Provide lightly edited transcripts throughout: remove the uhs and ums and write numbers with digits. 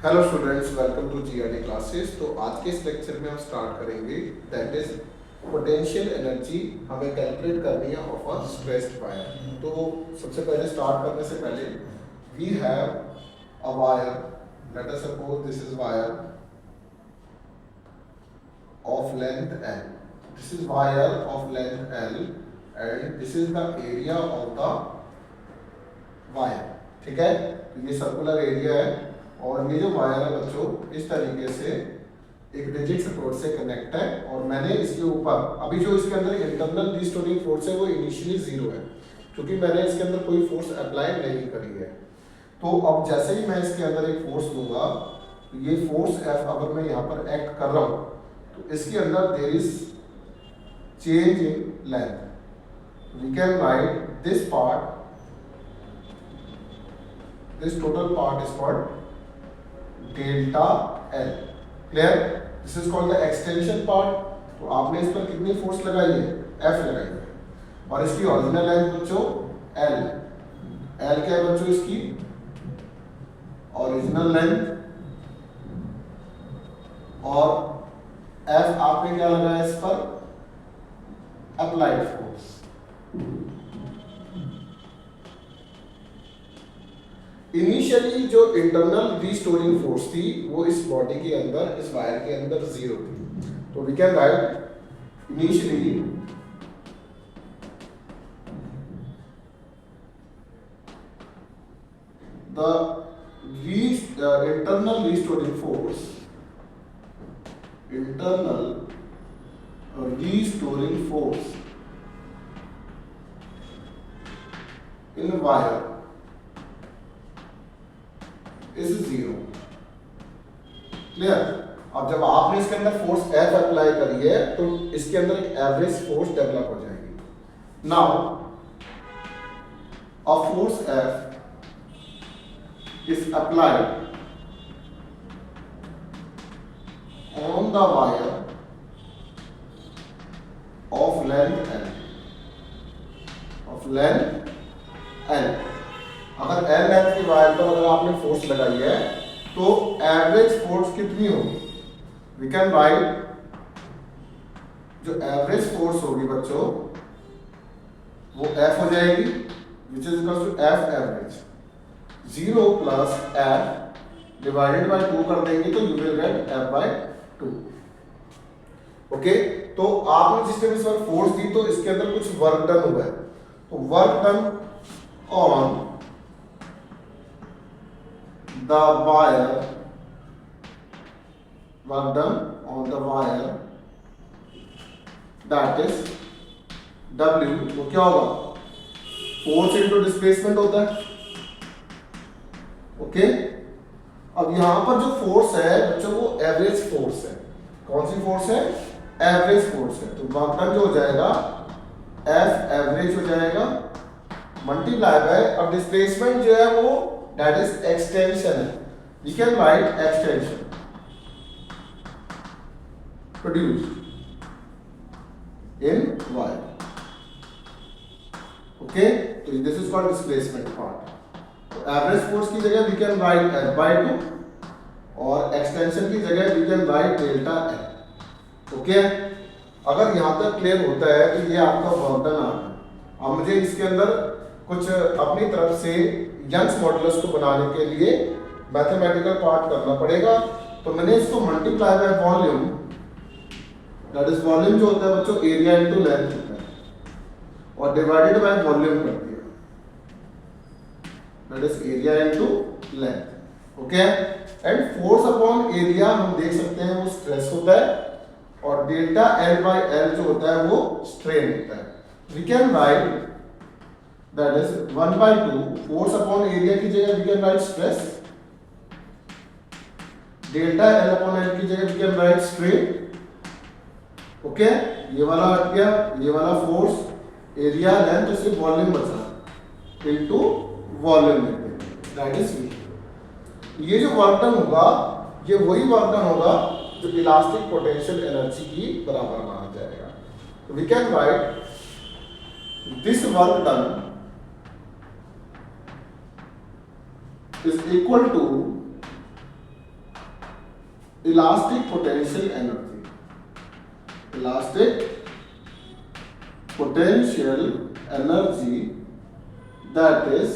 Hello students, welcome to GRD classes. तो आज के इस लेक्चर में हम स्टार्ट करेंगे दैट इज पोटेंशियल एनर्जी हमें कैलकुलेट करनी है ऑफ अ स्ट्रेस्ड वायर। तो सबसे पहले स्टार्ट करने से पहले we have a wire, let us suppose this is wire of length L. This is wire of length L and this is the area of the wire. ठीक है, तो ये सर्कुलर एरिया है और ये जो वायर है बच्चों इस तरीके से एक रिजिड सपोर्ट से कनेक्ट है और मैंने इसके ऊपर अभी जो इसके अंदर इंटरनल रीस्टोरिंग फोर्स है वो इनिशियली जीरो है क्योंकि मैंने इसके अंदर कोई फोर्स अप्लाई नहीं करी है। तो अब जैसे ही मैं इसके अंदर एक फोर्स दूंगा तो ये फोर्स F अगर मैं यहाँ पर एक्ट कर रहा हूँ तो इसके अंदर there is change in length. We can write this part, this total part is called delta L. Clear? This is called the extension part. तो आपने इस पर कितनी फोर्स लगाई है? F लगाई है और इसकी ओरिजिनल लेंथ बच्चों L। L क्या है बच्चों? इसकी ओरिजिनल लेंथ। और F आपने क्या लगाया इस पर? Applied force. इनिशियली जो इंटरनल रीस्टोरिंग फोर्स थी वो इस बॉडी के अंदर, इस वायर के अंदर जीरो थी। तो we can write initially the internal restoring force, internal restoring force in wire is zero. Clear? अब जब आपने इसके अंदर फोर्स F अप्लाई करी है तो इसके अंदर एक एवरेज फोर्स डेवलप हो जाएगी। Now a force F is applied on the wire of length L, of length L। अगर L लेंथ की वायर पर अगर आपने फोर्स लगाई है तो एवरेज फोर्स कितनी होगी? वी कैन राइट जो एवरेज फोर्स होगी बच्चों वो F हो जाएगी which is equal to F average. 0 plus F divided by 2 कर देंगे तो you will get F by 2। Okay, तो आपने जिस टाइम इस पर फोर्स दी तो इसके अंदर कुछ वर्क डन हुआ है। तो work done on the wire, work done on the wire that is W। वो क्या होगा? फोर्स इनटू डिस्प्लेसमेंट होता है। ओके, अब यहां पर जो फोर्स है बच्चों वो एवरेज फोर्स है। कौन सी फोर्स है? एवरेज फोर्स है। तो वर्क डन जो हो जाएगा F एवरेज हो जाएगा मल्टीप्लाई बाय, अब डिस्प्लेसमेंट जो है वो दैट इज एक्सटेंशन है। We can write extension produced in wire. Okay, तो this is called displacement part. तो एवरेज फोर्स की जगह we can write F by 2 और एक्सटेंशन की जगह we can write delta L। ओके, अगर यहां तक क्लियर होता है तो ये आपका वर्क डन आ गया। अब मुझे इसके अंदर कुछ अपनी तरफ से यंग्स मॉडुलस को बनाने के लिए मैथमेटिकल पार्ट करना पड़ेगा। तो मैंने इसको multiply by volume, that is volume जो होता है बच्चों एरिया इनटू लेंथ होता है, और डिवाइडेड बाय वॉल्यूम कर दिया, that is area into length. Okay, and force upon area हम देख सकते हैं वो स्ट्रेस होता है और डेल्टा L बाय L जो होता है वो स्ट्रेन होता है। We can write that is 1 by 2 force upon area की जगह we can write stress, delta L upon L की जगह we can write strain. Okay, ये वाला हट गया, ये वाला फोर्स एरिया लेंथ तो सिर्फ वॉल्यूम बचा into volume that is V। ये जो वर्क डन होगा ये वही वर्क डन होगा जो इलास्टिक पोटेंशियल एनर्जी की बराबर माना जाएगा। तो we can write this work done is equal to elastic potential energy, elastic potential energy that is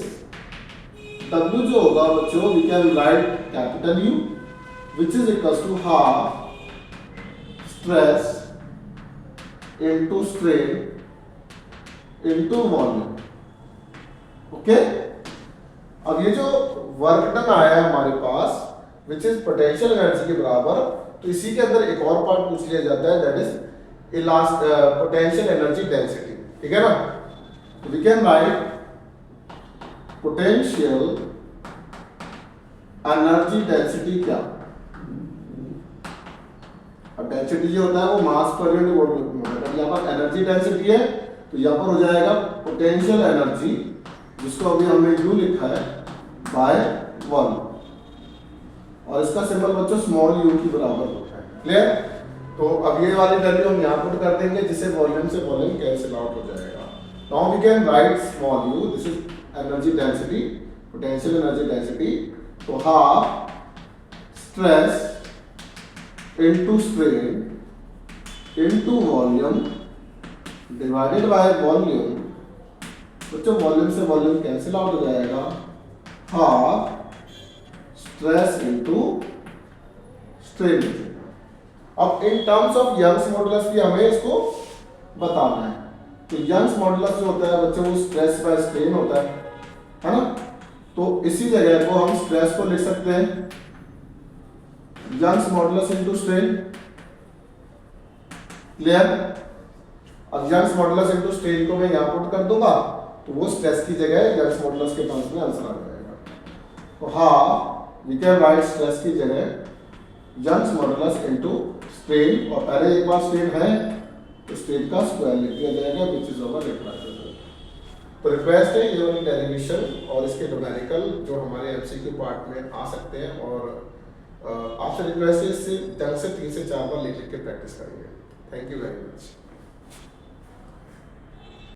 W जो होगा बच्चों, we can write capital U which is equal to half stress into strain into volume. Okay, अब ये जो work done आया है हमारे पास विच इज पोटेंशियल एनर्जी के बराबर, तो इसी के अंदर एक और पार्ट पूछ लिया जाता है that is potential energy density. ठीक है ना, तो we can write potential energy density क्या, अब डेंसिटी जो होता है वो मास पर यूनिट वॉल्यूम में होता है। यहाँ पर एनर्जी डेंसिटी है तो यहाँ पर हो जाएगा पोटेंशियल एनर्जी, जिसको अभी हमने U लिखा है, बाय वॉल्यूम, और इसका सिंबल बच्चों स्मॉल u की बराबर होता है। क्लियर? तो अब ये वाली वैल्यू हम यहाँ पुट कर देंगे, जिससे वॉल्यूम से वॉल्यूम कैंसिल आउट हो जाएगा। Now we can write small u, this is energy density, potential energy density, तो half stress into strain into volume divided by volume, बच्चों वॉल्यूम से वॉल्यूम कैंसिल आउट हो जाएगा, हाफ स्ट्रेस इनटू स्ट्रेन। अब in terms of Young's modulus भी हमें इसको बताना है। तो यंग्स मॉडुलस जो होता है बच्चों वो स्ट्रेस बाय स्ट्रेन होता है ना, तो इसी जगह को हम स्ट्रेस को लिख सकते हैं Young's modulus into strain. Clear? अब यंग्स मॉडुलस इनटू स्ट्रेन को मैं यहां पुट कर दूंगा तो वो स्ट्रेस की जगह यंग्स मॉडुलस के टर्म्स में आंसर आ जाएगा। तो half we can write stress की जगह यंग्स मॉडुलस इनटू स्ट्रेन, और पहले एक बार स्ट्रेन है तो स्ट्रेन का स्क्वायर लिख दिया जाएगा विच इज ओवर रिक्वायर्ड। तो रिक्वेस्ट है ये वाली डेरिवेशन और इसके न्यूमेरिकल जो हमारे एमसीक्यू पार्ट में आ सकते हैं, और आपसे रिक्वेस्ट है इससे ढंग से 3 से 4 बार लिख के प्रैक्टिस करेंगे। Thank you very much.